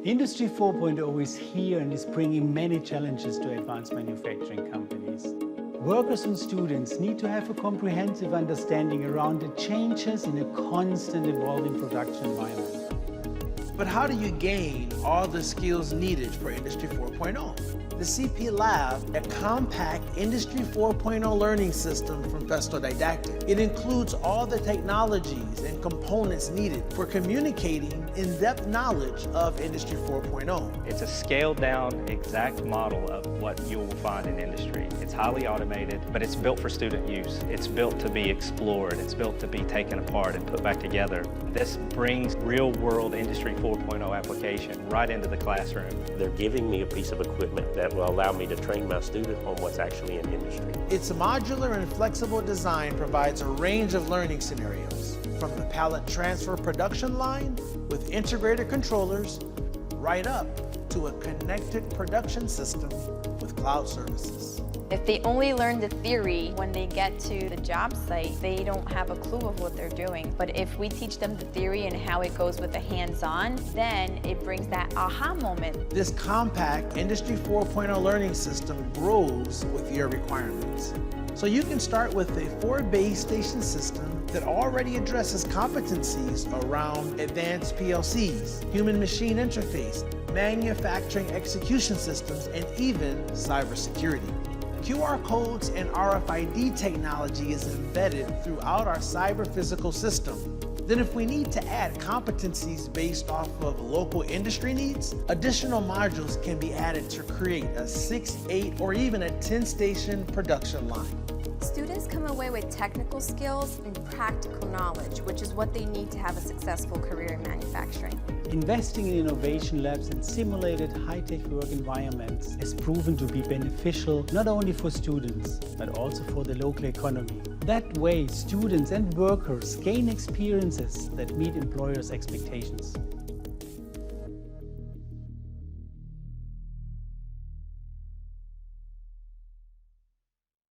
Industry 4.0 is here and is bringing many challenges to advanced manufacturing companies. Workers and students need to have a comprehensive understanding around the changes in a constant evolving production environment. But how do you gain all the skills needed for Industry 4.0? The CP Lab, a compact Industry 4.0 learning system from Festo Didactic. It includes all the technologies and components needed for communicating in-depth knowledge of Industry 4.0. It's a scaled-down, exact model of what you'll find in industry. It's highly automated, but it's built for student use. It's built to be explored. It's built to be taken apart and put back together. This brings real-world Industry 4.0 application right into the classroom. They're giving me a piece of equipment that will allow me to train my student on what's actually in industry. Its modular and flexible design provides a range of learning scenarios, from the pallet transfer production line with integrated controllers, right up to a connected production system with cloud services. If they only learn the theory, when they get to the job site, they don't have a clue of what they're doing. But if we teach them the theory and how it goes with the hands-on, then it brings that aha moment. This compact Industry 4.0 learning system grows with your requirements. So you can start with a 4 base station system that already addresses competencies around advanced PLCs, human-machine interface, manufacturing execution systems, and even cybersecurity. QR codes and RFID technology is embedded throughout our cyber-physical system. Then if we need to add competencies based off of local industry needs, additional modules can be added to create a 6, 8, or even a 10-station production line. Students come away with technical skills and practical knowledge, which is what they need to have a successful career in manufacturing. Investing in innovation labs and simulated high-tech work environments has proven to be beneficial not only for students, but also for the local economy. That way, students and workers gain experiences that meet employers' expectations.